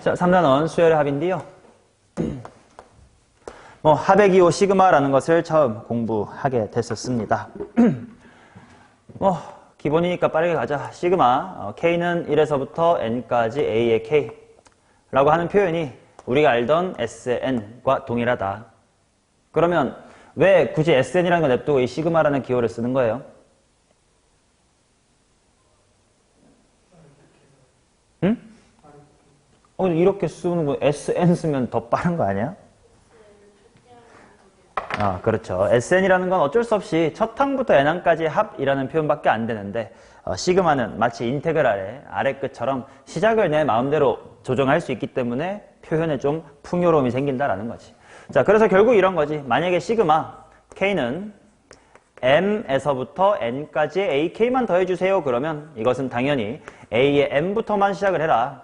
자, 3단원 수열의 합인데요. 합의 기호 시그마라는 것을 처음 공부하게 됐었습니다. 기본이니까 빠르게 가자. 시그마, K는 1에서부터 N까지 A의 K라고 하는 표현이 우리가 알던 SN과 동일하다. 그러면 왜 굳이 SN이라는 걸 냅두고 이 시그마라는 기호를 쓰는 거예요? 응? 이렇게 쓰는 거 SN 쓰면 더 빠른 거 아니야? 그렇죠. SN이라는 건 어쩔 수 없이 첫 항부터 n항까지 합이라는 표현밖에 안 되는데 시그마는 마치 인테그랄의 아래 끝처럼 시작을 내 마음대로 조정할 수 있기 때문에 표현에 좀 풍요로움이 생긴다라는 거지. 자, 그래서 결국 이런 거지. 만약에 시그마 K는 M에서부터 N까지 AK만 더해주세요. 그러면 이것은 당연히 A의 M부터만 시작을 해라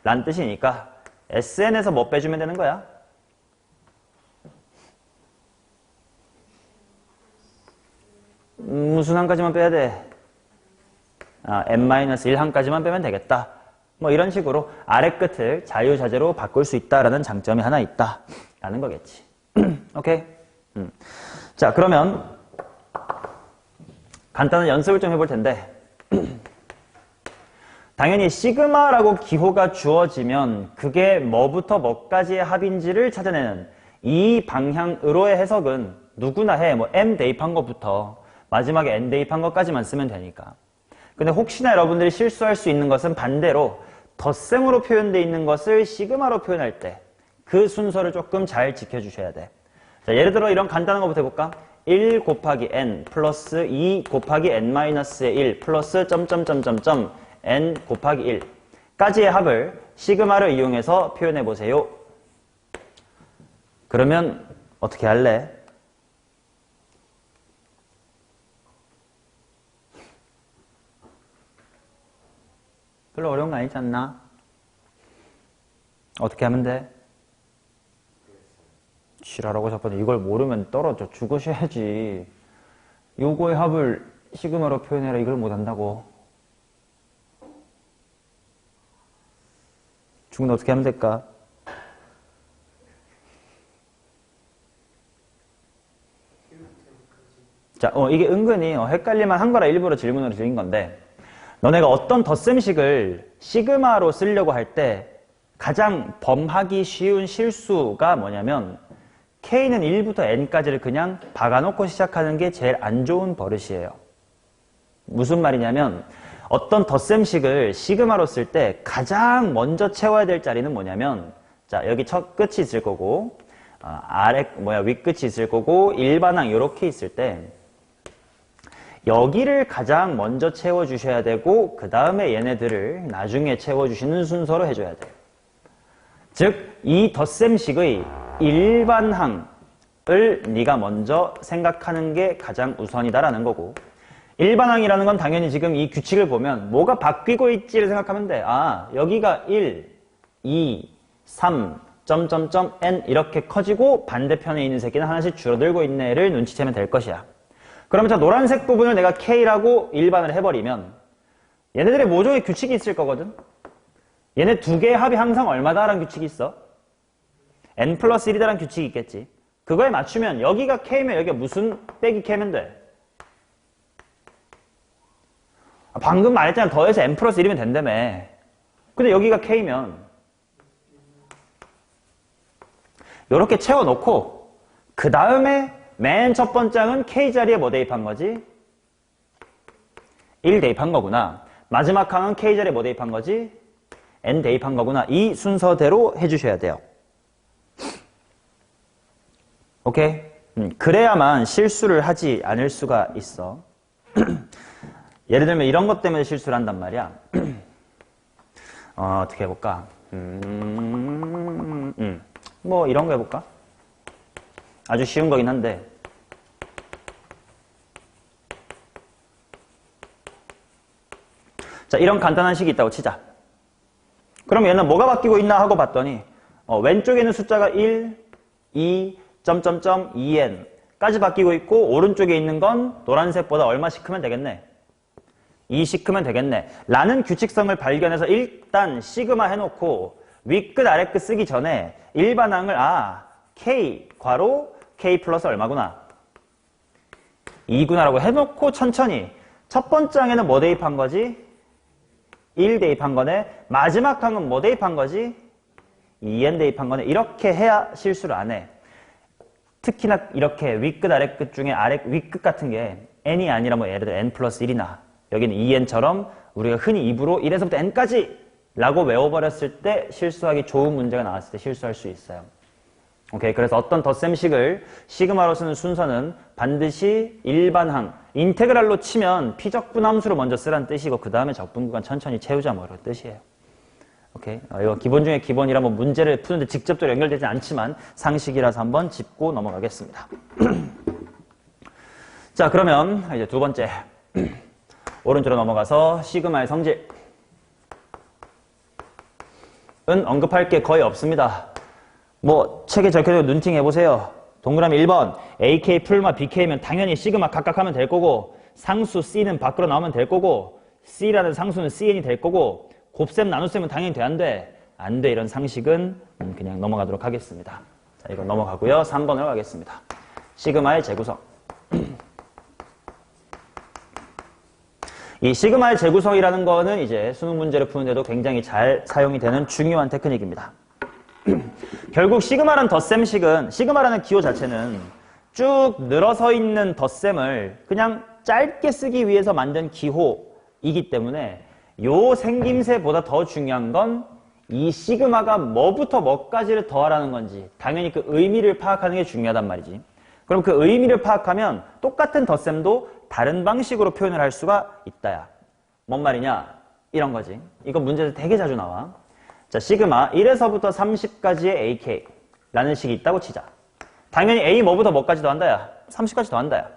란 뜻이니까 SN에서 뭐 빼주면 되는 거야? 무슨 항까지만 빼야 돼? n-1항까지만 빼면 되겠다. 이런 식으로 아래 끝을 자유자재로 바꿀 수 있다라는 장점이 하나 있다 라는 거겠지. 오케이? 자, 그러면 간단한 연습을 좀 해볼 텐데 당연히 시그마라고 기호가 주어지면 그게 뭐부터 뭐까지의 합인지를 찾아내는 이 방향으로의 해석은 누구나 해. M 대입한 것부터 마지막에 N 대입한 것까지만 쓰면 되니까. 근데 혹시나 여러분들이 실수할 수 있는 것은 반대로 덧셈으로 표현되어 있는 것을 시그마로 표현할 때 그 순서를 조금 잘 지켜주셔야 돼. 자, 예를 들어 이런 간단한 것부터 해볼까? 1 곱하기 n 플러스 2 곱하기 n-의 1 플러스 점점점점점 n 곱하기 1 까지의 합을 시그마를 이용해서 표현해보세요. 그러면 어떻게 할래? 별로 어려운 거 아니지 않나? 어떻게 하면 돼? 지랄하고 자빠져. 이걸 모르면 떨어져 죽으셔야지. 요거의 합을 시그마로 표현해라. 이걸 못한다고. 죽는데 어떻게 하면 될까? 자, 이게 은근히 헷갈릴만 한 거라 일부러 질문으로 드린 건데 너네가 어떤 덧셈식을 시그마로 쓰려고 할 때 가장 범하기 쉬운 실수가 뭐냐면 K는 1부터 N까지를 그냥 박아놓고 시작하는 게 제일 안 좋은 버릇이에요. 무슨 말이냐면 어떤 덧셈식을 시그마로 쓸 때 가장 먼저 채워야 될 자리는 뭐냐면 자, 여기 첫 끝이 있을 거고 윗끝이 있을 거고 일반항 이렇게 있을 때 여기를 가장 먼저 채워주셔야 되고 그 다음에 얘네들을 나중에 채워주시는 순서로 해줘야 돼요. 즉, 이 덧셈식의 일반항을 네가 먼저 생각하는 게 가장 우선이다라는 거고 일반항이라는 건 당연히 지금 이 규칙을 보면 뭐가 바뀌고 있지를 생각하면 돼. 여기가 1, 2, 3, 점점점 n 이렇게 커지고 반대편에 있는 새끼는 하나씩 줄어들고 있네를 눈치채면 될 것이야. 그러면 저 노란색 부분을 내가 K라고 일반을 해버리면 얘네들의 모종의 규칙이 있을 거거든. 얘네 두 개의 합이 항상 얼마다라는 규칙이 있어? n 플러스 1이다라는 규칙이 있겠지. 그거에 맞추면 여기가 K면 여기가 무슨 빼기 K면 돼? 방금 말했잖아. 더해서 n 플러스 1이면 된다며. 근데 여기가 K면 이렇게 채워놓고 그 다음에 맨 첫 번째 항은 K 자리에 뭐 대입한 거지? 1 대입한 거구나. 마지막 항은 K 자리에 뭐 대입한 거지? N 대입한 거구나. 이 순서대로 해주셔야 돼요. 오케이? 그래야만 실수를 하지 않을 수가 있어. 예를 들면 이런 것 때문에 실수를 한단 말이야. 어떻게 해볼까? 뭐 이런 거 해볼까? 아주 쉬운 거긴 한데 자, 이런 간단한 식이 있다고 치자. 그럼 얘는 뭐가 바뀌고 있나 하고 봤더니 왼쪽에 있는 숫자가 1, 2, 점점점 2n 까지 바뀌고 있고 오른쪽에 있는 건 노란색보다 얼마씩 크면 되겠네? 2씩 크면 되겠네. 라는 규칙성을 발견해서 일단 시그마 해놓고 윗끝 아래끝 쓰기 전에 일반항을 K 괄호 K 플러스 얼마구나 2구나라고 해놓고 천천히 첫 번째 항에는 뭐 대입한 거지? 1 대입한 거네. 마지막 항은 뭐 대입한 거지? 2n 대입한 거네. 이렇게 해야 실수를 안 해. 특히나 이렇게 윗끝 아래끝 중에 윗끝 같은 게 n이 아니라 뭐 예를 들어 n 플러스 1이나 여기는 2n처럼 우리가 흔히 입으로 1에서부터 n까지 라고 외워버렸을 때 실수하기 좋은 문제가 나왔을 때 실수할 수 있어요. 오케이. 그래서 어떤 덧셈식을 시그마로 쓰는 순서는 반드시 일반항, 인테그랄로 치면 피적분 함수로 먼저 쓰라는 뜻이고 그 다음에 적분 구간 천천히 채우자 뭐 이런 뜻이에요. 오케이. 이거 기본 중에 기본이라 뭐 문제를 푸는데 직접적으로 연결되지 않지만 상식이라서 한번 짚고 넘어가겠습니다. 자, 그러면 이제 두 번째 오른쪽으로 넘어가서 시그마의 성질은 언급할 게 거의 없습니다. 뭐 책에 적혀져 눈팅 해보세요. 동그라미 1번 AK 풀마 BK면 당연히 시그마 각각 하면 될 거고 상수 C는 밖으로 나오면 될 거고 C라는 상수는 CN이 될 거고 곱셈 나눗셈은 당연히 돼 안 돼? 안 돼. 이런 상식은 그냥 넘어가도록 하겠습니다. 자, 이거 넘어가고요. 3번으로 가겠습니다. 시그마의 재구성. 이 시그마의 재구성이라는 거는 이제 수능 문제를 푸는데도 굉장히 잘 사용이 되는 중요한 테크닉입니다. 결국 시그마라는 덧셈식은 시그마라는 기호 자체는 쭉 늘어서 있는 덧셈을 그냥 짧게 쓰기 위해서 만든 기호이기 때문에 요 생김새보다 더 중요한 건 이 시그마가 뭐부터 뭐까지를 더하라는 건지 당연히 그 의미를 파악하는 게 중요하단 말이지. 그럼 그 의미를 파악하면 똑같은 덧셈도 다른 방식으로 표현을 할 수가 있다야. 뭔 말이냐? 이런 거지. 이거 문제에서 되게 자주 나와. 자, 시그마 1에서부터 30까지의 AK라는 식이 있다고 치자. 당연히 A 뭐부터 뭐까지 더한다야. 30까지 더한다야.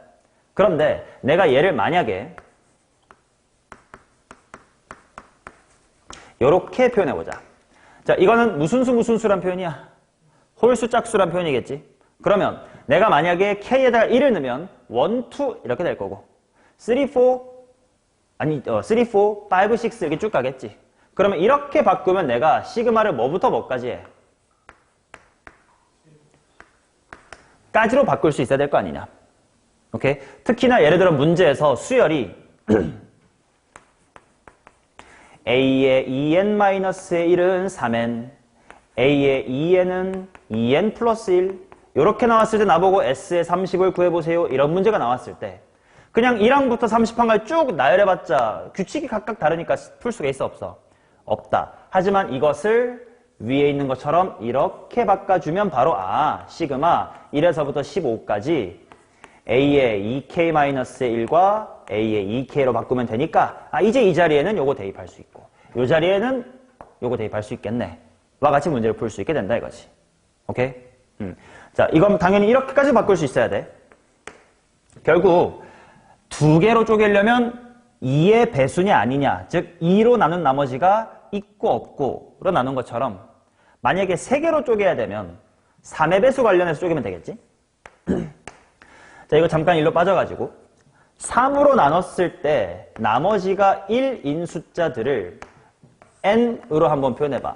그런데 내가 얘를 만약에 요렇게 표현해보자. 자, 이거는 무슨 수란 표현이야? 홀수 짝수란 표현이겠지. 그러면 내가 만약에 K에다가 1을 넣으면 1, 2 이렇게 될 거고 3, 4 아니 3, 4, 5, 6 이렇게 쭉 가겠지. 그러면 이렇게 바꾸면 내가 시그마를 뭐부터 뭐까지 해? 까지로 바꿀 수 있어야 될 거 아니냐. 오케이? 특히나 예를 들어 문제에서 수열이 A의 2n-의 1은 3n, A의 2n은 2n 플러스 1 이렇게 나왔을 때 나보고 S의 30을 구해보세요. 이런 문제가 나왔을 때 그냥 1항부터 30항을 쭉 나열해봤자 규칙이 각각 다르니까 풀 수가 있어 없어? 없다. 하지만 이것을 위에 있는 것처럼 이렇게 바꿔주면 바로 시그마 1에서부터 15까지 A의 2k-의 1과 A의 2k로 바꾸면 되니까 이제 이 자리에는 요거 대입할 수 있고 이 자리에는 요거 대입할 수 있겠네. 와 같이 문제를 풀 수 있게 된다 이거지. 오케이? 자, 이건 당연히 이렇게까지 바꿀 수 있어야 돼. 결국 두 개로 쪼개려면 2의 배수냐 아니냐, 즉 2로 나눈 나머지가 있고 없고로 나눈 것처럼 만약에 3개로 쪼개야 되면 3의 배수 관련해서 쪼개면 되겠지? 자, 이거 잠깐 일로 빠져가지고 3으로 나눴을 때 나머지가 1인 숫자들을 n으로 한번 표현해봐.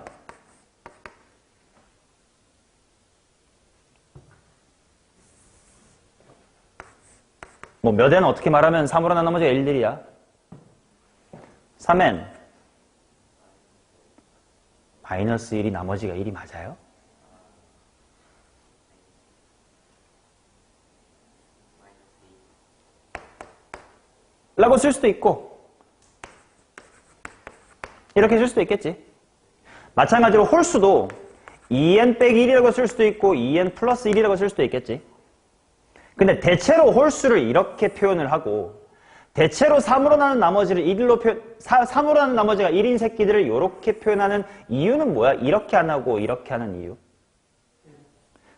뭐 몇 n 어떻게 말하면 3으로 나눈 나머지가 1들이야? 3n 마이너스 1이 나머지가 1이 맞아요? 라고 쓸 수도 있고 이렇게 쓸 수도 있겠지. 마찬가지로 홀수도 2n 빼기 1이라고 쓸 수도 있고 2n 플러스 1이라고 쓸 수도 있겠지. 근데 대체로 홀수를 이렇게 표현을 하고 대체로 3으로 나눈 나머지를 3으로 나눈 나머지가 1인 새끼들을 이렇게 표현하는 이유는 뭐야? 이렇게 안 하고 이렇게 하는 이유.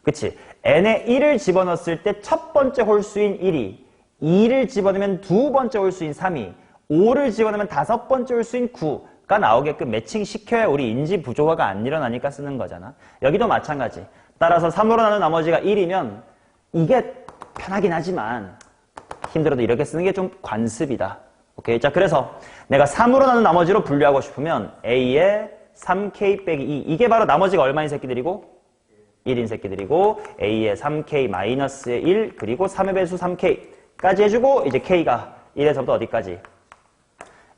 그치? n에 1을 집어넣었을 때 첫 번째 홀수인 1이 2를 집어넣으면 두 번째 홀수인 3이 5를 집어넣으면 다섯 번째 홀수인 9가 나오게끔 매칭시켜야 우리 인지 부조화가 안 일어나니까 쓰는 거잖아. 여기도 마찬가지. 따라서 3으로 나눈 나머지가 1이면 이게 편하긴 하지만 힘들어도 이렇게 쓰는 게 좀 관습이다. 오케이. 자, 그래서 내가 3으로 나눈 나머지로 분류하고 싶으면 A에 3K 빼기 2. 이게 바로 나머지가 얼마인 새끼들이고? 1인 새끼들이고, A에 3K 마이너스의 1, 그리고 3의 배수 3K까지 해주고, 이제 K가 1에서부터 어디까지?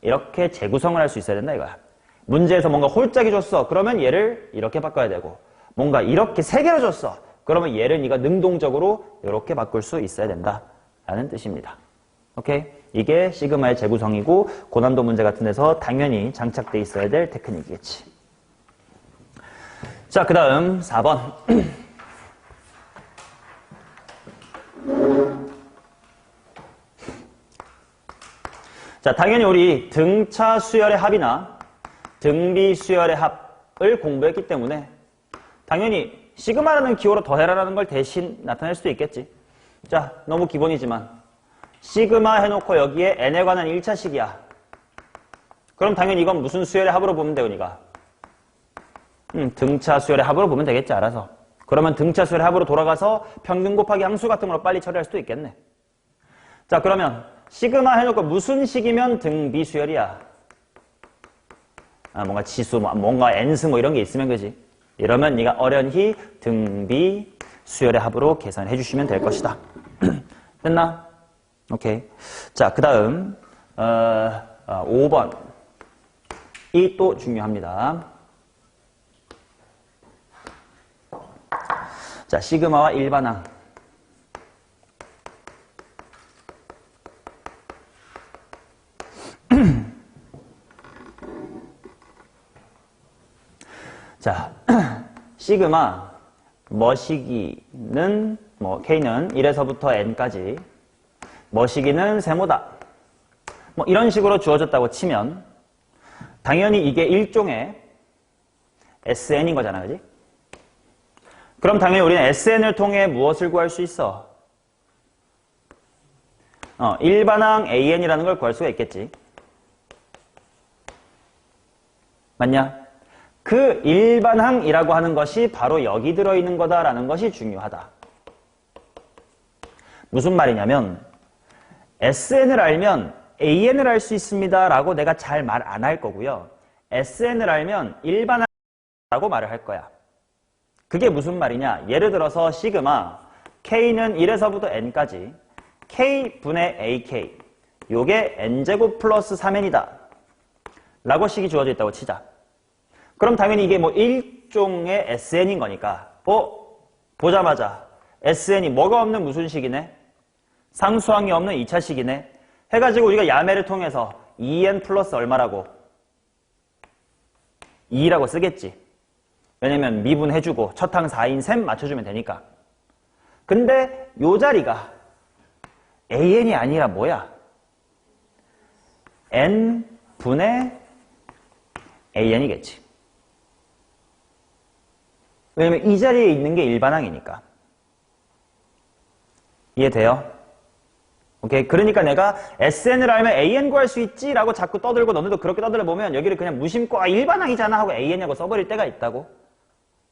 이렇게 재구성을 할 수 있어야 된다, 이거야. 문제에서 뭔가 홀짝이 줬어. 그러면 얘를 이렇게 바꿔야 되고, 뭔가 이렇게 3개로 줬어. 그러면 얘를 네가 능동적으로 이렇게 바꿀 수 있어야 된다. 라는 뜻입니다. 오케이? 이게 시그마의 재구성이고, 고난도 문제 같은 데서 당연히 장착돼 있어야 될 테크닉이겠지. 자, 그 다음 4번. 자, 당연히 우리 등차 수열의 합이나 등비 수열의 합을 공부했기 때문에 당연히 시그마라는 기호로 더해라라는 걸 대신 나타낼 수도 있겠지. 자, 너무 기본이지만 시그마 해놓고 여기에 n에 관한 1차식이야. 그럼 당연히 이건 무슨 수열의 합으로 보면 되니까 등차 수열의 합으로 보면 되겠지, 알아서. 그러면 등차 수열의 합으로 돌아가서 평균 곱하기 항수 같은 걸로 빨리 처리할 수도 있겠네. 자, 그러면 시그마 해놓고 무슨 식이면 등비 수열이야? 아, 뭔가 지수, 뭔가 n승 뭐 이런 게 있으면 그지? 이러면 네가 어련히 등비 수열의 합으로 계산해 주시면 될 것이다. 됐나? 오케이. 자, 그 다음 5번. 이 또 중요합니다. 자, 시그마와 일반항. 자, 시그마 머시기는 K는 1에서부터 N까지 머시기는 세모다. 이런 식으로 주어졌다고 치면 당연히 이게 일종의 SN인 거잖아, 그지? 그럼 당연히 우리는 SN을 통해 무엇을 구할 수 있어? 일반항 AN이라는 걸 구할 수가 있겠지. 맞냐? 그 일반항이라고 하는 것이 바로 여기 들어있는 거다라는 것이 중요하다. 무슨 말이냐면 SN을 알면 AN을 알 수 있습니다 라고 내가 잘 말 안 할 거고요. SN을 알면 일반항이라고 말을 할 거야. 그게 무슨 말이냐? 예를 들어서 시그마 K는 1에서부터 N까지 K분의 AK 요게 N제곱 플러스 3N이다 라고 식이 주어져 있다고 치자. 그럼 당연히 이게 일종의 SN인 거니까 보자마자 SN이 뭐가 없는 무슨 식이네? 상수항이 없는 2차식이네? 해가지고 우리가 야매를 통해서 2n 플러스 얼마라고? 2라고 쓰겠지. 왜냐면 미분해주고 첫항 4인 셈 맞춰주면 되니까. 근데 요 자리가 AN이 아니라 뭐야? N분의 AN이겠지. 왜냐면 이 자리에 있는 게 일반항이니까. 이해돼요? 오케이. 그러니까 내가 SN을 알면 AN 구할 수 있지 라고 자꾸 떠들고 너네도 그렇게 떠들어보면 여기를 그냥 무심코 일반항이잖아 하고 AN이라고 써버릴 때가 있다고.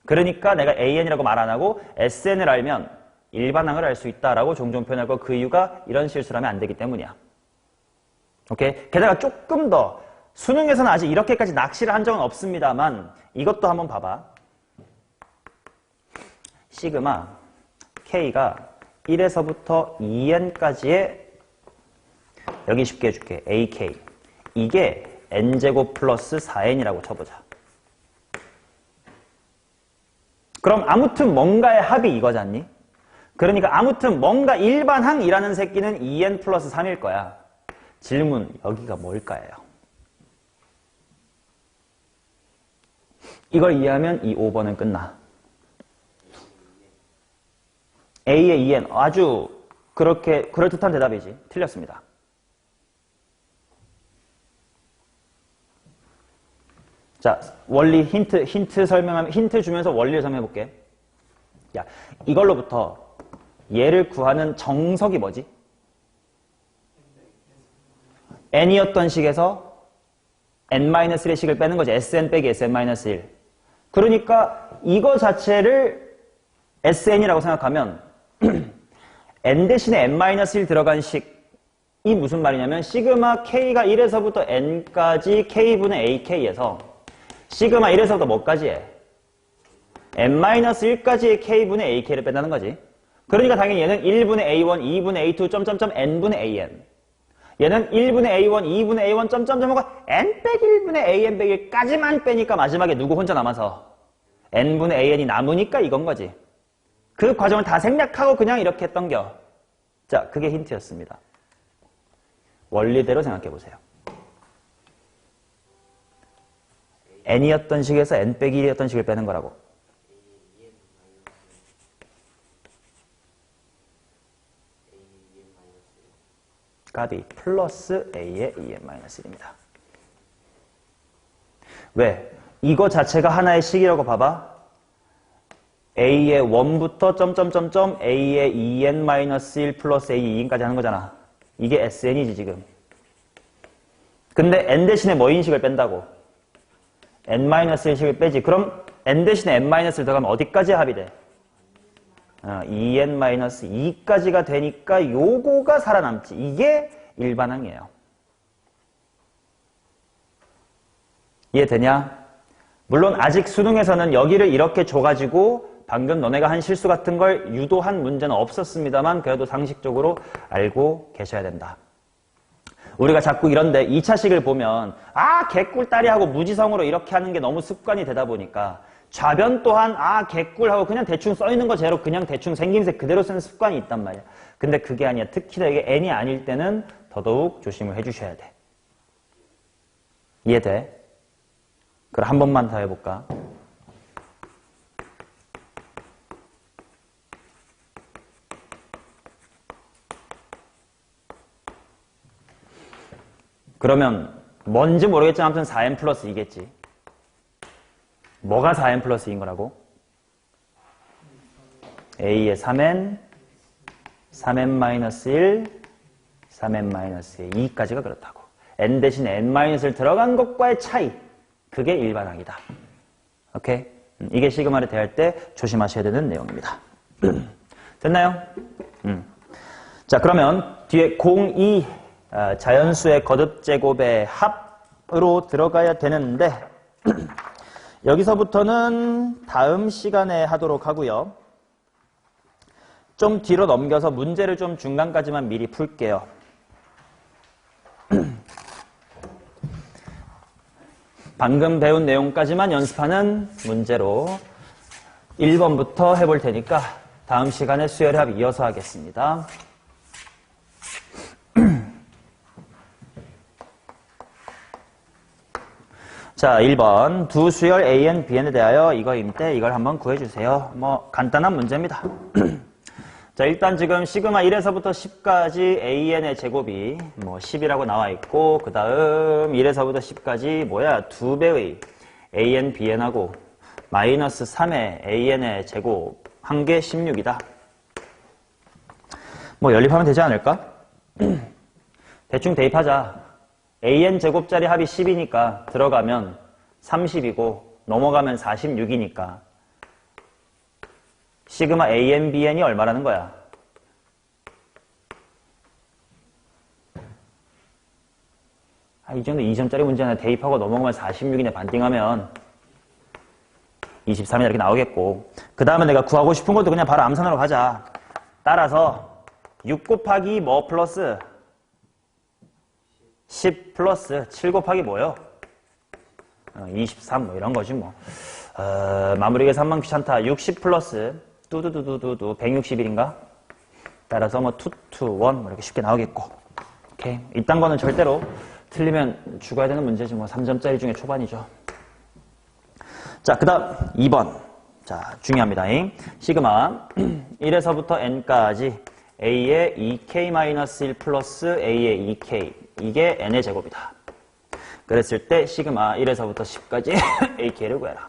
그러니까 내가 AN이라고 말 안 하고 SN을 알면 일반항을 알 수 있다라고 종종 표현하고 그 이유가 이런 실수를 하면 안 되기 때문이야. 오케이. 게다가 조금 더 수능에서는 아직 이렇게까지 낚시를 한 적은 없습니다만 이것도 한번 봐봐. 시그마 K가 1에서부터 2n까지의 여기 쉽게 해줄게. AK 이게 n제곱 플러스 4n이라고 쳐보자. 그럼 아무튼 뭔가의 합이 이거잖니? 그러니까 아무튼 뭔가 일반항이라는 새끼는 2n 플러스 3일 거야. 질문 여기가 뭘까요? 이걸 이해하면 이 5번은 끝나. A의 2n 아주 그렇게 그럴듯한 대답이지. 틀렸습니다. 자, 원리 힌트 주면서 원리를 설명해볼게. 야, 이걸로부터 얘를 구하는 정석이 뭐지? n이었던 식에서 n-1의 식을 빼는 거지. sn 빼기 sn-1. 그러니까 이거 자체를 sn이라고 생각하면 n 대신에 n-1 들어간 식 이 무슨 말이냐면 시그마 k가 1에서부터 n까지 k분의 ak에서 시그마 1에서부터 뭐까지 해? n-1까지의 k분의 ak를 뺀다는 거지. 그러니까 당연히 얘는 1분의 a1, 2분의 a2, 점점점 n분의 an. 얘는 1분의 a1, 2분의 a1, 점점점 하고 n 빼기 1분의 an 빼기 1까지만 빼니까 마지막에 누구 혼자 남아서 n분의 an이 남으니까 이건 거지. 그 과정을 다 생략하고 그냥 이렇게 했던겨. 자, 그게 힌트였습니다. 원리대로 생각해 보세요. n이었던 식에서 n 빼기 1이었던 식을 빼는 거라고. 까비 플러스 a의 2n-1입니다. 왜? 이거 자체가 하나의 식이라고 봐봐. a의 1부터 점점점점 a의 2n-1 플러스 a 2n까지 하는 거잖아. 이게 sn이지 지금. 근데 n 대신에 뭐 인식을 뺀다고? n-1식을 빼지. 그럼 n 대신에 n-를 들어가면 어디까지 합이 돼? 2n-2까지가 되니까 요거가 살아남지. 이게 일반항이에요. 이해되냐? 물론 아직 수능에서는 여기를 이렇게 줘가지고 방금 너네가 한 실수 같은 걸 유도한 문제는 없었습니다만 그래도 상식적으로 알고 계셔야 된다. 우리가 자꾸 이런데 2차식을 보면 개꿀다리 하고 무지성으로 이렇게 하는 게 너무 습관이 되다 보니까 좌변 또한 개꿀 하고 그냥 대충 써있는 거 제로 그냥 대충 생김새 그대로 쓰는 습관이 있단 말이야. 근데 그게 아니야. 특히나 이게 n이 아닐 때는 더더욱 조심을 해주셔야 돼. 이해돼? 그럼 한 번만 더 해볼까? 그러면 뭔지 모르겠지만 아무튼 4n 플러스 2겠지. 뭐가 4n 플러스 2인 거라고? a의 3n, 3n-1, 3n-1의 2까지가 그렇다고. n 대신에 n-을 들어간 것과의 차이. 그게 일반항이다. 오케이? 이게 시그마를 대할 때 조심하셔야 되는 내용입니다. 됐나요? 자, 그러면 뒤에 02 자연수의 거듭제곱의 합으로 들어가야 되는데 여기서부터는 다음 시간에 하도록 하고요. 좀 뒤로 넘겨서 문제를 좀 중간까지만 미리 풀게요. 방금 배운 내용까지만 연습하는 문제로 1번부터 해볼 테니까 다음 시간에 수열합 이어서 하겠습니다. 자, 1번 두 수열 AN, BN에 대하여 이거인데 이걸 한번 구해주세요. 뭐 간단한 문제입니다. 자, 일단 지금 시그마 1에서부터 10까지 AN의 제곱이 뭐 10이라고 나와 있고 그 다음 1에서부터 10까지 뭐야? 2배의 AN, BN하고 마이너스 3의 AN의 제곱 한 개 16이다. 뭐 연립하면 되지 않을까? 대충 대입하자. AN 제곱짜리 합이 10이니까 들어가면 30이고 넘어가면 46이니까 시그마 AN, BN이 얼마라는 거야? 이 정도 2점짜리 문제 하나 대입하고 넘어가면 46이네 반띵하면 23이나 이렇게 나오겠고 그 다음에 내가 구하고 싶은 것도 그냥 바로 암산으로 가자. 따라서 6 곱하기 뭐 플러스 10 플러스 7 곱하기 뭐요? 23 뭐 이런 거지 뭐. 마무리 계산만 귀찮다. 60 플러스 뚜두두두두두 161인가? 따라서 뭐 2, 2, 1 뭐 이렇게 쉽게 나오겠고. 오케이. 이딴 거는 절대로 틀리면 죽어야 되는 문제지 뭐 3점짜리 중에 초반이죠. 자, 그 다음 2번. 자, 중요합니다. 시그마 1에서부터 n까지 a의 2k-1 플러스 a의 2k 이게 n의 제곱이다. 그랬을 때 시그마 1에서부터 10까지 ak를 구해라.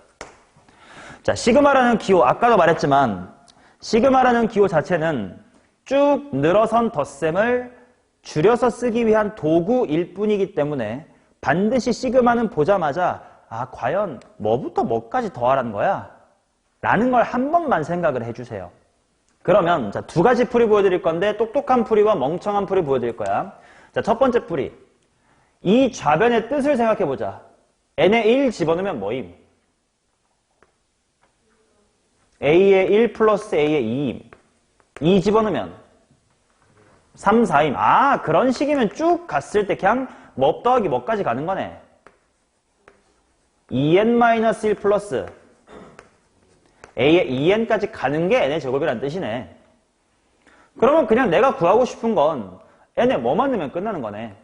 자, 시그마라는 기호 아까도 말했지만 시그마라는 기호 자체는 쭉 늘어선 덧셈을 줄여서 쓰기 위한 도구일 뿐이기 때문에 반드시 시그마는 보자마자 과연 뭐부터 뭐까지 더하라는 거야? 라는 걸 한 번만 생각을 해주세요. 그러면 자, 두 가지 풀이 보여드릴 건데 똑똑한 풀이와 멍청한 풀이 보여드릴 거야. 자, 첫 번째 풀이. 이 좌변의 뜻을 생각해보자. n에 1 집어넣으면 뭐임? a에 1 플러스 a에 2임. 2 집어넣으면 3, 4임. 아, 그런 식이면 쭉 갔을 때 그냥 뭐 더하기 뭐까지 가는 거네. 2n-1 플러스 a의 2n까지 가는 게 n의 제곱이란 뜻이네. 그러면 그냥 내가 구하고 싶은 건 n에 뭐만 넣으면 끝나는 거네.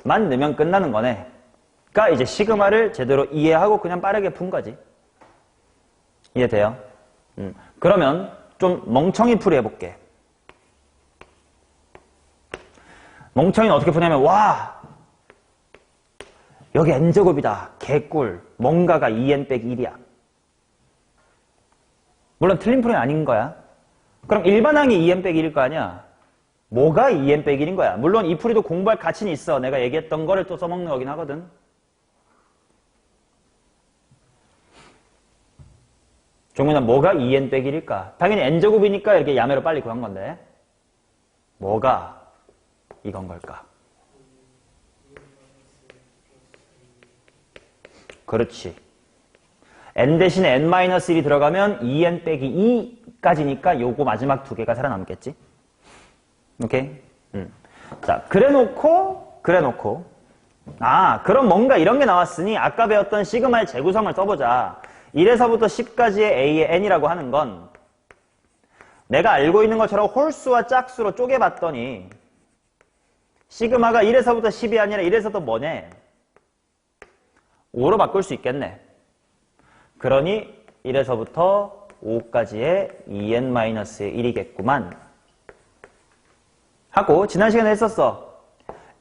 만 넣으면 끝나는 거네. 그러니까 이제 시그마를 제대로 이해하고 그냥 빠르게 푼 거지. 이해돼요? 그러면 좀 멍청이 풀이 해볼게. 멍청이는 어떻게 푸냐면, 와, 여기 n제곱이다. 개꿀. 뭔가가 2n 빼기 1이야. 물론 틀린 풀이는 아닌 거야. 그럼 일반항이 2n 빼기 1일 거 아니야? 뭐가 2n 빼기 1인 거야? 물론 이 풀이도 공부할 가치는 있어. 내가 얘기했던 거를 또 써먹는 거긴 하거든. 종민아, 뭐가 2n 빼기 1일까? 당연히 n제곱이니까 이렇게 야매로 빨리 구한 건데. 뭐가 이건 걸까? 그렇지. n 대신에 n-1이 들어가면 2n 빼기 2까지니까 요거 마지막 두 개가 살아남겠지? 오케이? 자, 그래놓고. 아, 그럼 뭔가 이런 게 나왔으니 아까 배웠던 시그마의 재구성을 써보자. 1에서부터 10까지의 a의 n이라고 하는 건 내가 알고 있는 것처럼 홀수와 짝수로 쪼개봤더니 시그마가 1에서부터 10이 아니라 1에서부터 뭐네? 5로 바꿀 수 있겠네. 그러니 1에서부터 5까지의 2n-1이겠구만. 하고 지난 시간에 했었어.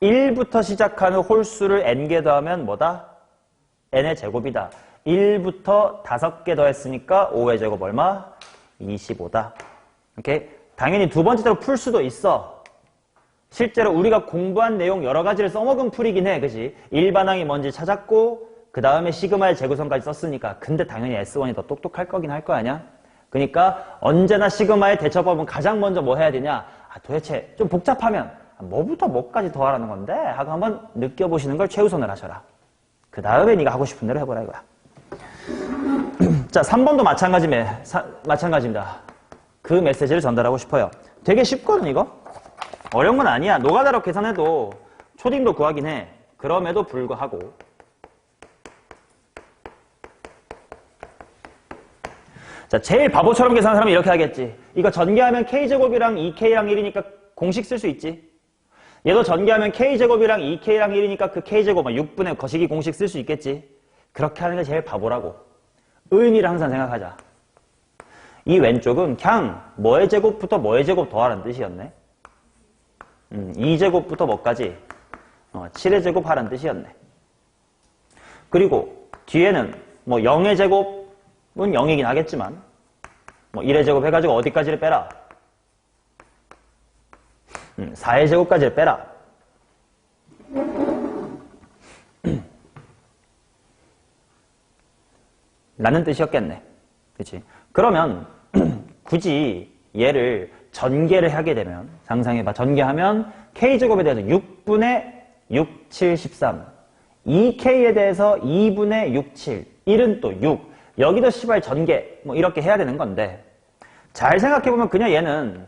1부터 시작하는 홀수를 n개 더하면 뭐다? n의 제곱이다. 1부터 5개 더했으니까 5의 제곱 얼마? 25다. 오케이? 당연히 두 번째로 풀 수도 있어. 실제로 우리가 공부한 내용 여러 가지를 써먹은 풀이긴 해. 그지? 일반항이 뭔지 찾았고 그 다음에 시그마의 재구성까지 썼으니까. 근데 당연히 S1이 더 똑똑할 거긴 할 거 아니야? 그러니까 언제나 시그마의 대처법은 가장 먼저 뭐 해야 되냐? 아, 도대체 좀 복잡하면 뭐부터 뭐까지 더하라는 건데? 하고 한번 느껴보시는 걸 최우선을 하셔라. 그 다음에 네가 하고 싶은 대로 해보라 이거야. 자, 3번도 마찬가지입니다. 그 메시지를 전달하고 싶어요. 되게 쉽거든 이거? 어려운 건 아니야. 노가다로 계산해도 초딩도 구하긴 해. 그럼에도 불구하고 자, 제일 바보처럼 계산하는 사람은 이렇게 하겠지. 이거 전개하면 k제곱이랑 2k랑 1이니까 공식 쓸 수 있지. 얘도 전개하면 k제곱이랑 2k랑 1이니까 그 k제곱 6분의 거시기 공식 쓸 수 있겠지. 그렇게 하는 게 제일 바보라고. 의미를 항상 생각하자. 이 왼쪽은 그냥 뭐의 제곱부터 뭐의 제곱 더하라는 뜻이었네. 2제곱부터 뭐까지? 7의 제곱 하라는 뜻이었네. 그리고 뒤에는 뭐 0의 제곱은 0이긴 하겠지만 뭐 1의 제곱 해가지고 어디까지를 빼라? 4의 제곱까지를 빼라. 라는 뜻이었겠네. 그치? 그러면 굳이 얘를 전개를 하게 되면 상상해봐. 전개하면 k제곱에 대해서 6분의 6, 7, 13 2k에 대해서 2분의 6, 7 1은 또 6 여기도 시발 전개 뭐 이렇게 해야 되는 건데 잘 생각해보면 그냥 얘는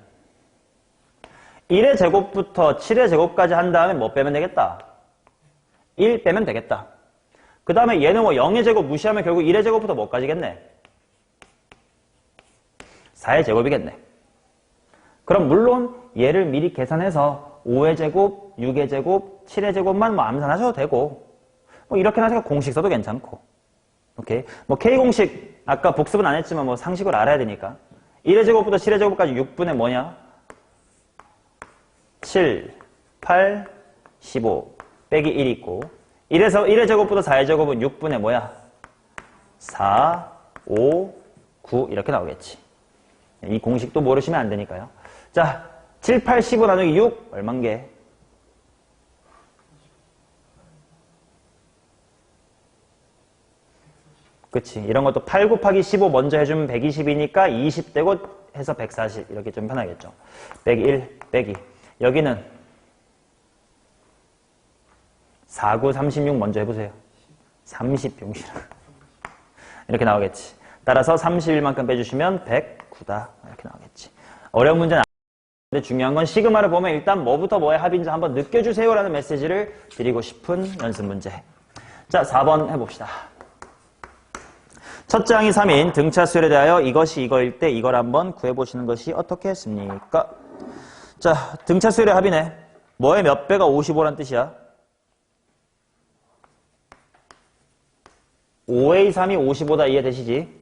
1의 제곱부터 7의 제곱까지 한 다음에 뭐 빼면 되겠다? 1 빼면 되겠다. 그 다음에 얘는 뭐 0의 제곱 무시하면 결국 1의 제곱부터 뭐까지겠네? 4의 제곱이겠네. 그럼 물론 얘를 미리 계산해서 5의 제곱, 6의 제곱, 7의 제곱만 뭐 암산하셔도 되고 뭐 이렇게 나중에 공식 써도 괜찮고. 오케이? 뭐 K공식 아까 복습은 안 했지만 뭐 상식을 알아야 되니까 1의 제곱부터 7의 제곱까지 6분의 뭐냐? 7, 8, 15 빼기 1 있고 1의 제곱부터 4의 제곱은 6분의 뭐야? 4, 5, 9 이렇게 나오겠지. 이 공식도 모르시면 안 되니까요. 자, 7, 8, 15 나누기 6 얼만게? 그치. 이런 것도 8 곱하기 15 먼저 해주면 120이니까 20 되고 해서 140 이렇게 좀 편하겠죠. 빼기 1 빼기 여기는 4, 9, 36 먼저 해보세요. 30 병신. 이렇게 나오겠지. 따라서 31만큼 빼주시면 109다. 이렇게 나오겠지. 어려운 문제는 아닌데 중요한 건 시그마를 보면 일단 뭐부터 뭐의 합인지 한번 느껴주세요라는 메시지를 드리고 싶은 연습 문제. 자, 4번 해봅시다. 첫째 항이 3인 등차 수열에 대하여 이것이 이거일 때 이걸 한번 구해보시는 것이 어떻게 했습니까? 자, 등차 수열의 합이네. 뭐의 몇 배가 55란 뜻이야? 5의 3이 55다 이해되시지?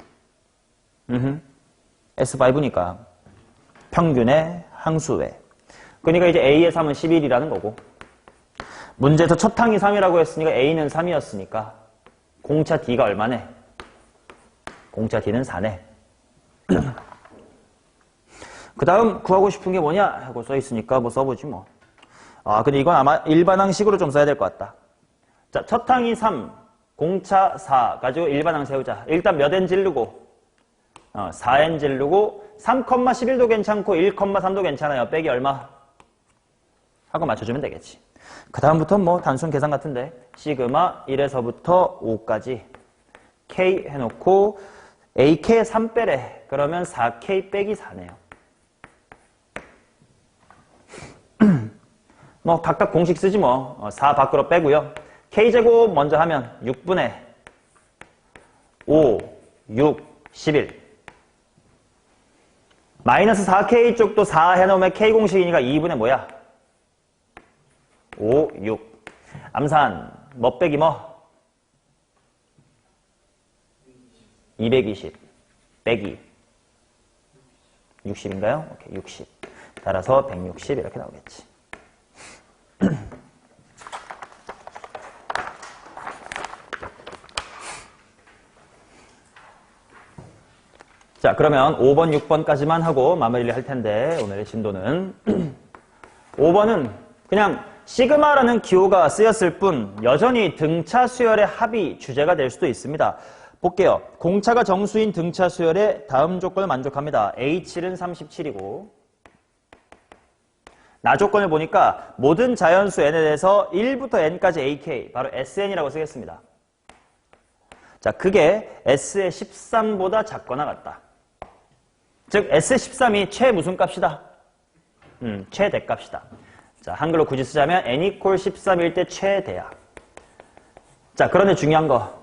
S5니까 평균의 항수외. 그러니까 이제 A의 3은 11이라는 거고 문제에서 첫 항이 3이라고 했으니까 A는 3이었으니까 공차 D가 얼마네? 공차 D는 4네. 그 다음 구하고 싶은 게 뭐냐 하고 써있으니까 뭐 써보지 뭐. 아 근데 이건 아마 일반항식으로 좀 써야 될 것 같다. 자, 첫 항이 3 공차 4 가지고 일반항 세우자. 일단 몇 n 지르고 4n 지르고 3,11도 괜찮고 1,3도 괜찮아요. 빼기 얼마? 하고 맞춰주면 되겠지. 그 다음부터 뭐 단순 계산 같은데 시그마 1에서부터 5까지 K 해놓고 AK에 3 빼래. 그러면 4K 빼기 4네요. 뭐 각각 공식 쓰지 뭐. 4 밖으로 빼고요. K제곱 먼저 하면 6분의 5, 6, 11. 마이너스 4K 쪽도 4 해놓으면 K 공식이니까 2분의 뭐야? 5, 6. 암산 뭐 빼기 뭐? 220 빼기 60인가요? 오케이, 60. 따라서 160 이렇게 나오겠지. 자, 그러면 5번, 6번까지만 하고 마무리를 할 텐데 오늘의 진도는 5번은 그냥 시그마라는 기호가 쓰였을 뿐 여전히 등차 수열의 합이 주제가 될 수도 있습니다. 볼게요. 공차가 정수인 등차 수열의 다음 조건을 만족합니다. H7은 37이고 나 조건을 보니까 모든 자연수 n에 대해서 1부터 n까지 AK 바로 SN이라고 쓰겠습니다. 자, 그게 S의 13보다 작거나 같다. 즉 S의 13이 최 무슨 값이다? 최대값이다. 자, 한글로 굳이 쓰자면 n = 13일 때 최대야. 자, 그런데 중요한 거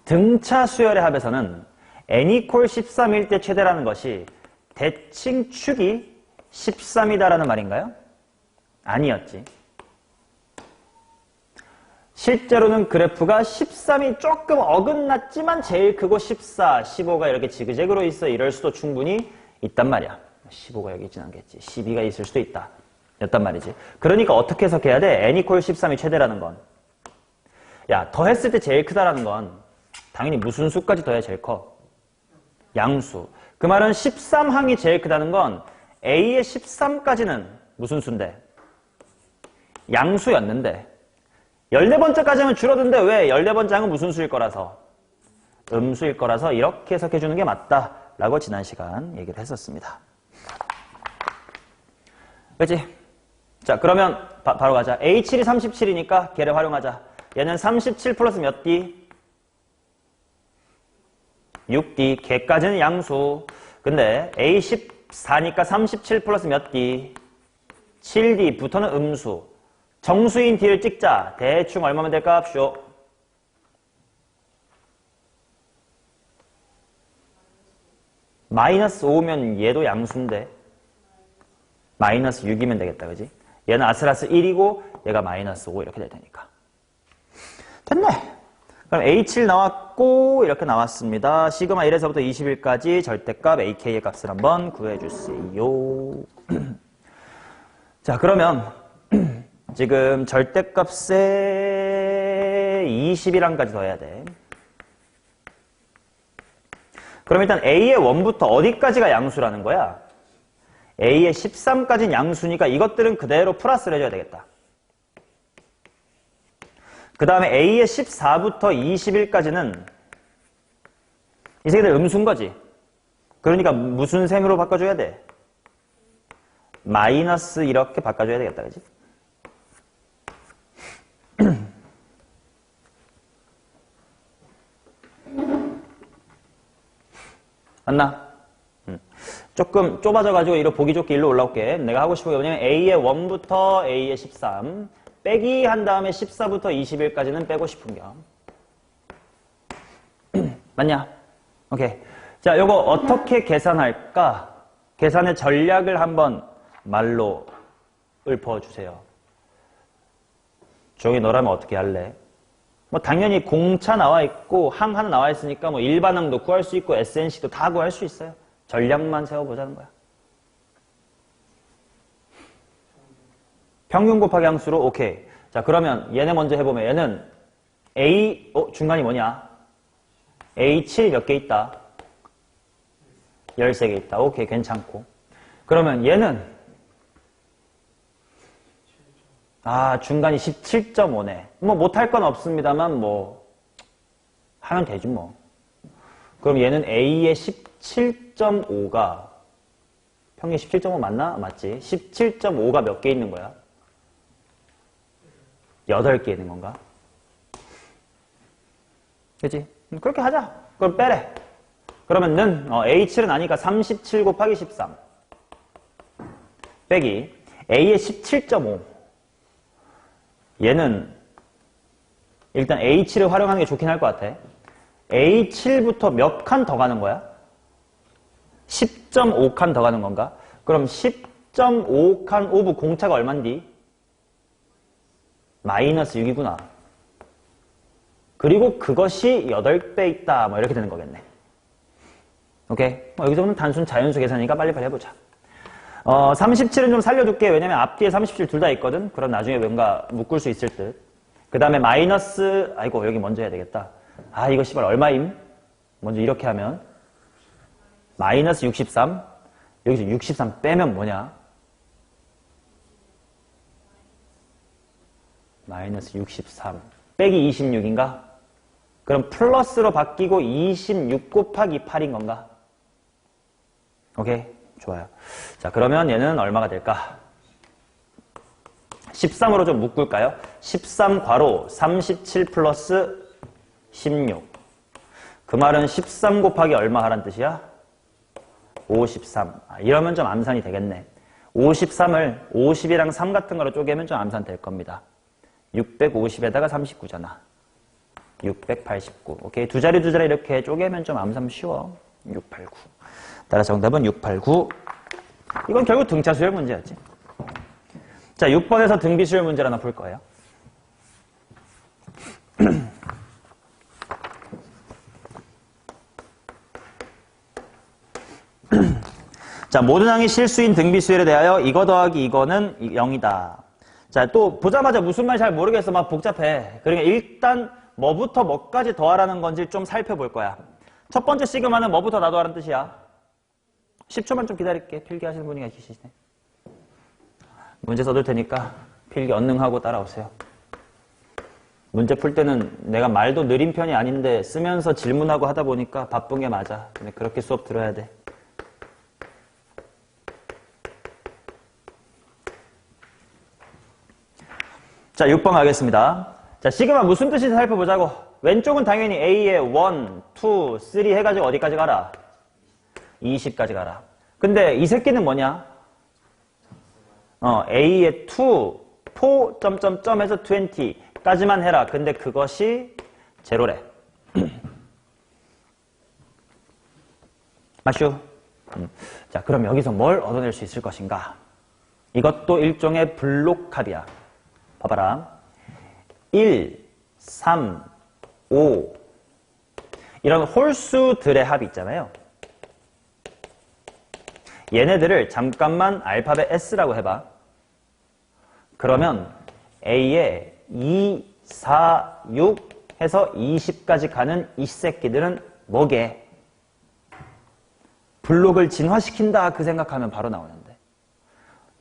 등차 수열의 합에서는 n = 13일 때 최대라는 것이 대칭 축이 13이다라는 말인가요? 아니었지. 실제로는 그래프가 13이 조금 어긋났지만 제일 크고 14, 15가 이렇게 지그재그로 있어. 이럴 수도 충분히 있단 말이야. 15가 여기 있진 않겠지. 12가 있을 수도 있다. 였단 말이지. 그러니까 어떻게 해석해야 돼? n = 13이 최대라는 건. 야, 더했을 때 제일 크다라는 건 당연히 무슨 수까지 더해야 제일 커? 양수. 그 말은 13항이 제일 크다는 건 A의 13까지는 무슨 수인데? 양수였는데 14번째까지 하면 줄어든데 왜? 14번째 항은 무슨 수일 거라서? 음수일 거라서 이렇게 해석해 주는 게 맞다라고 지난 시간 얘기를 했었습니다. 그렇지? 자, 그러면 바로 가자. A7이 37이니까 걔를 활용하자. 얘는 37 플러스 몇 D? 6D. 걔까지는 양수. 근데 A14니까 37 플러스 몇 D? 7D부터는 음수. 정수인 D를 찍자. 대충 얼마면 될까? 쇼. 마이너스 5면 얘도 양수인데 마이너스 6이면 되겠다. 그지? 얘는 아슬아슬 1이고 얘가 마이너스 5 이렇게 될 테니까. 됐네. 그럼 A7 나왔고 이렇게 나왔습니다. 시그마 1에서부터 21까지 절대값 AK의 값을 한번 구해주세요. 자, 그러면 지금 절대값에 20이랑까지 더해야 돼. 그럼 일단 A의 1부터 어디까지가 양수라는 거야? A의 13까지는 양수니까 이것들은 그대로 플러스를 해줘야 되겠다. 그 다음에 A의 14부터 21까지는 이 새끼들 음수인 거지. 그러니까 무슨 셈으로 바꿔줘야 돼? 마이너스 이렇게 바꿔줘야 되겠다, 그지? 맞나? 조금 좁아져가지고 이로 보기 좋게 일로 올라올게. 내가 하고 싶은 게 뭐냐면 A의 1부터 A의 13 빼기 한 다음에 14부터 21까지는 빼고 싶은 겸. 맞냐? 오케이. 자, 요거 어떻게 계산할까? 계산의 전략을 한번 말로 읊어주세요. 저기 너라면 어떻게 할래? 뭐 당연히 공차 나와 있고 항 하나 나와 있으니까 뭐 일반항도 구할 수 있고 SNC도 다 구할 수 있어요. 전략만 세워보자는 거야. 평균 곱하기 항수로 오케이. 자, 그러면 얘네 먼저 해보면 얘는 A 중간이 뭐냐? A7 몇 개 있다? 13개 있다. 오케이, 괜찮고. 그러면 얘는 중간이 17.5네. 뭐 못할 건 없습니다만 뭐 하면 되지 뭐. 그럼 얘는 A의 17.5가 평균 17.5 맞나? 맞지? 17.5가 몇 개 있는 거야? 8개 있는 건가? 그치? 그렇게 하자. 그럼 빼래. 그러면 는 A7은 아니까 37 곱하기 13 빼기 A의 17.5 얘는 일단 A7을 활용하는 게 좋긴 할 것 같아. A7부터 몇 칸 더 가는 거야? 10.5칸 더 가는 건가? 그럼 10.5칸 오브 공차가 얼만디? 마이너스 6이구나. 그리고 그것이 8배 있다. 뭐 이렇게 되는 거겠네. 오케이? 여기서는 단순 자연수 계산이니까 빨리빨리 해보자. 37은 좀 살려둘게. 왜냐면 앞뒤에 37 둘 다 있거든. 그럼 나중에 뭔가 묶을 수 있을 듯. 그 다음에 마이너스, 아이고, 여기 먼저 해야 되겠다. 이거 씨발 얼마임? 먼저 이렇게 하면. 마이너스 63. 여기서 63 빼면 뭐냐? 마이너스 63. 빼기 26인가? 그럼 플러스로 바뀌고 26 곱하기 8인 건가? 오케이? 좋아요. 자, 그러면 얘는 얼마가 될까? 13으로 좀 묶을까요? 13 괄호 37 플러스 16. 그 말은 13 곱하기 얼마 하란 뜻이야? 53. 이러면 좀 암산이 되겠네. 53을 50이랑 3 같은 거로 쪼개면 좀 암산 될 겁니다. 650에다가 39잖아. 689. 오케이. 두 자리 이렇게 쪼개면 좀 암산 쉬워. 689. 따라서 정답은 689. 이건 결국 등차수열 문제였지. 자, 6번에서 등비수열 문제를 하나 볼 거예요. 자, 모든 항이 실수인 등비수열에 대하여 이거 더하기 이거는 0이다. 자, 또 보자마자 무슨 말인지 잘 모르겠어. 막 복잡해. 그러니까 일단 뭐부터 뭐까지 더하라는 건지 좀 살펴볼 거야. 첫 번째 시그마는 뭐부터 나더하라는 뜻이야? 10초만 좀 기다릴게. 필기하시는 분이 계시네. 문제 써둘 테니까 필기 언능하고 따라오세요. 문제 풀 때는 내가 말도 느린 편이 아닌데 쓰면서 질문하고 하다 보니까 바쁜 게 맞아. 근데 그렇게 수업 들어야 돼. 자, 6번 가겠습니다. 자, 시그마 무슨 뜻인지 살펴보자고. 왼쪽은 당연히 A의 1, 2, 3 해가지고 어디까지 가라? 20까지 가라. 근데 이 새끼는 뭐냐? A의 2, 4, 점점점에서 20까지만 해라. 근데 그것이 제로래. 맞슈? 자, 그럼 여기서 뭘 얻어낼 수 있을 것인가? 이것도 일종의 블록합이야. 봐봐라. 1, 3, 5 이런 홀수들의 합이 있잖아요. 얘네들을 잠깐만 알파벳 S라고 해봐. 그러면 A에 2, 4, 6 해서 20까지 가는 이 새끼들은 뭐게? 블록을 진화시킨다 그 생각하면 바로 나오는데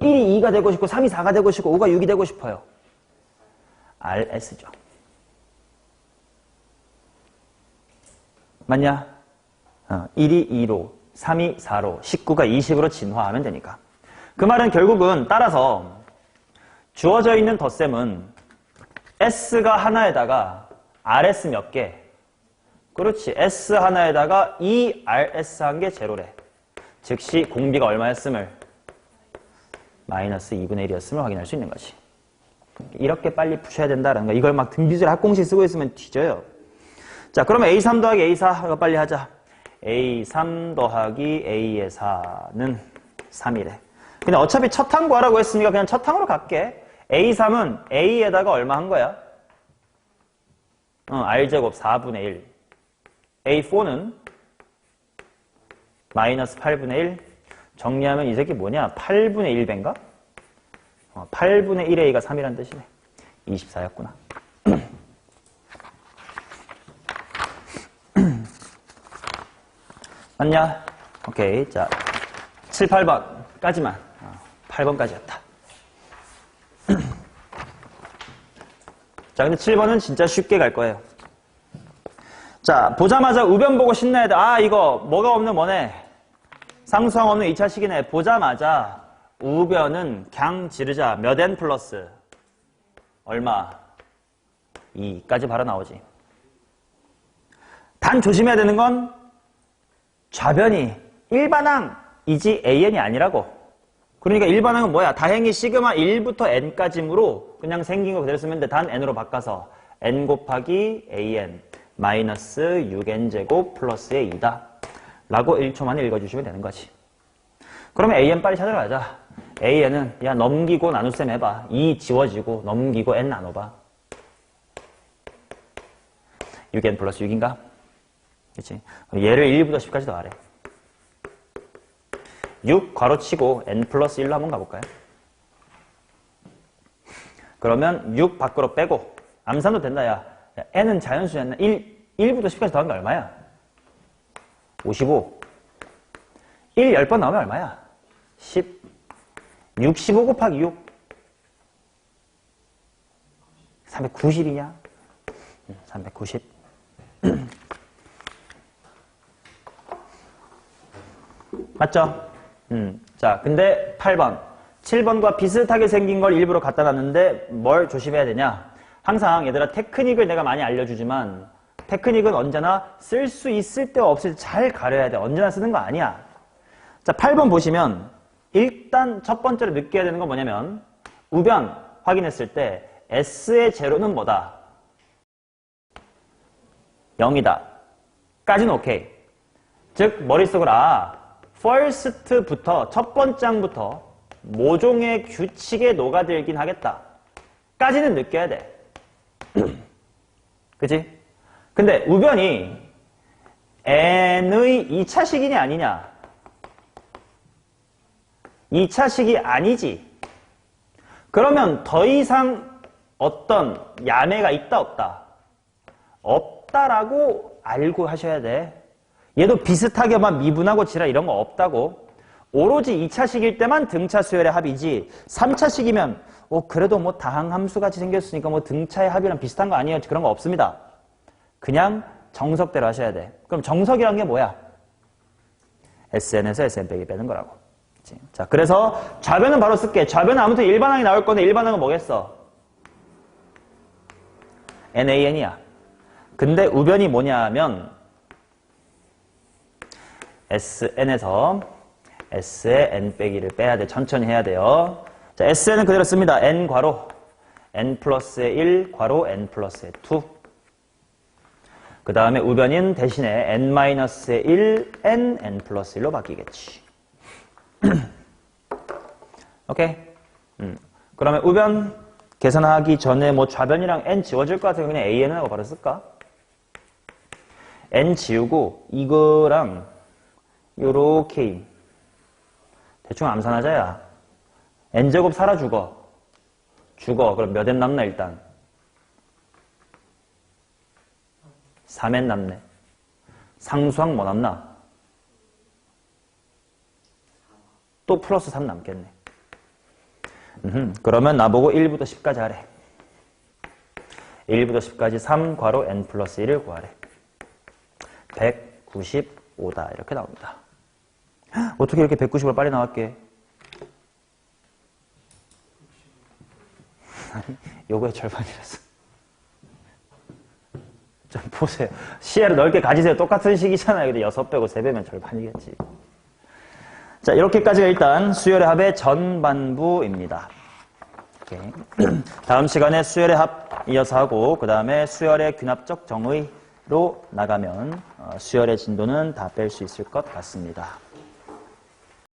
1이 2가 되고 싶고 3이 4가 되고 싶고 5가 6이 되고 싶어요. RS죠. 맞냐? 1이 2로 3이 4로 19가 20으로 진화하면 되니까. 그 말은 결국은 따라서 주어져 있는 덧셈은 S가 하나에다가 RS 몇 개? 그렇지. S 하나에다가 2RS 한 개 제로래. 즉시 공비가 얼마였음을? 마이너스 2분의 1이었음을 확인할 수 있는 거지. 이렇게 빨리 푸셔야 된다는 거. 이걸 막 등비질 합공식 쓰고 있으면 뒤져요. 자, 그러면 A3 더하기 A4 이거 빨리 하자. A3 더하기 A의 4는 3이래. 근데 어차피 첫 항 구하라고 했으니까 그냥 첫 항으로 갈게. A3은 A에다가 얼마 한 거야? R제곱 4분의 1. A4는 마이너스 8분의 1. 정리하면 이 새끼 뭐냐? 8분의 1배인가? 8분의 1A가 3이란 뜻이네. 24였구나. 맞냐? 오케이. 자, 7, 8번까지만. 8번까지였다. 자, 근데 7번은 진짜 쉽게 갈 거예요. 자, 보자마자 우변 보고 신나야 돼. 아, 이거 뭐가 없는 뭐네. 상수항 없는 2차식이네. 보자마자 우변은 그냥 지르자. 몇 n 플러스 얼마? 2까지 바로 나오지. 단 조심해야 되는 건 좌변이 일반항이지 an이 아니라고. 그러니까 일반항은 뭐야? 다행히 시그마 1부터 n까지므로 그냥 생긴 거 그대로 쓰면 돼. 단 n으로 바꿔서 n 곱하기 an 마이너스 6n제곱 플러스의 2다. 라고 1초 만에 읽어주시면 되는 거지. 그러면 an 빨리 찾으러 가자. an은 야 넘기고 나눗셈 해봐. 2 지워지고 넘기고 n 나눠봐. 6n 플러스 6인가? 그치? 얘를 1부터 10까지 더하래. 6 괄호치고 n 플러스 1로 한번 가볼까요? 그러면 6 밖으로 빼고 암산도 된다. 야 n은 자연수였나? 1부터 10까지 더한 게 얼마야? 55. 1 10번 나오면 얼마야? 10. 65 곱하기 6. 390이냐? 390. 맞죠? 자, 근데 8번. 7번과 비슷하게 생긴 걸 일부러 갖다 놨는데 뭘 조심해야 되냐? 항상 얘들아 테크닉을 내가 많이 알려주지만 테크닉은 언제나 쓸 수 있을 때와 없을 때 잘 가려야 돼. 언제나 쓰는 거 아니야. 자, 8번 보시면 일단 첫 번째로 느껴야 되는 건 뭐냐면 우변 확인했을 때 S의 제로는 뭐다? 0이다. 까지는 오케이. 즉 머릿속으로 first부터 첫 번째 항부터 모종의 규칙에 녹아들긴 하겠다. 까지는 느껴야 돼. 그치? 근데 우변이 n의 2차식이냐 아니냐? 2차식이 아니지. 그러면 더 이상 어떤 야매가 있다 없다? 없다라고 알고 하셔야 돼. 얘도 비슷하게만 미분하고 지랄 이런 거 없다고. 오로지 2차식일 때만 등차 수열의 합이지 3차식이면 그래도 뭐 다항함수 같이 생겼으니까 뭐 등차의 합이랑 비슷한 거 아니에요? 그런 거 없습니다. 그냥 정석대로 하셔야 돼. 그럼 정석이란 게 뭐야? SN에서 SN 빼기 빼는 거라고. 그치? 자, 그래서 좌변은 바로 쓸게. 좌변은 아무튼 일반항이 나올 건데 일반항은 뭐겠어? NAN이야. 근데 우변이 뭐냐면 SN에서 S의 N 빼기를 빼야 돼. 천천히 해야 돼요. 자, SN은 그대로 씁니다. N 괄호 N 플러스의 1 괄호 N 플러스의 2. 그 다음에 우변인 대신에 N-의 1 N 플러스 1로 바뀌겠지. 오케이? 그러면 우변 계산하기 전에 뭐 좌변이랑 N 지워질 것 같아서 그냥 AN을 하고 바로 쓸까? N 지우고 이거랑 요렇게 대충 암산하자야. N제곱 살아 죽어. 그럼 몇 N 남나 일단? 3N 남네. 상수항 뭐 남나? 또 플러스 3 남겠네. 그러면 나보고 1부터 10까지 하래. 1부터 10까지 3 괄호 N 플러스 1을 구하래. 195다. 이렇게 나옵니다. 어떻게 이렇게 190을 빨리 나왔게? 요거의 절반이라서. 좀 보세요. 시야를 넓게 가지세요. 똑같은 식이잖아요. 근데 6 빼고 3배면 절반이겠지. 자, 이렇게까지가 일단 수열의 합의 전반부입니다. 오케이. 다음 시간에 수열의 합 이어서 하고, 그 다음에 수열의 균합적 정의로 나가면 수열의 진도는 다 뺄 수 있을 것 같습니다.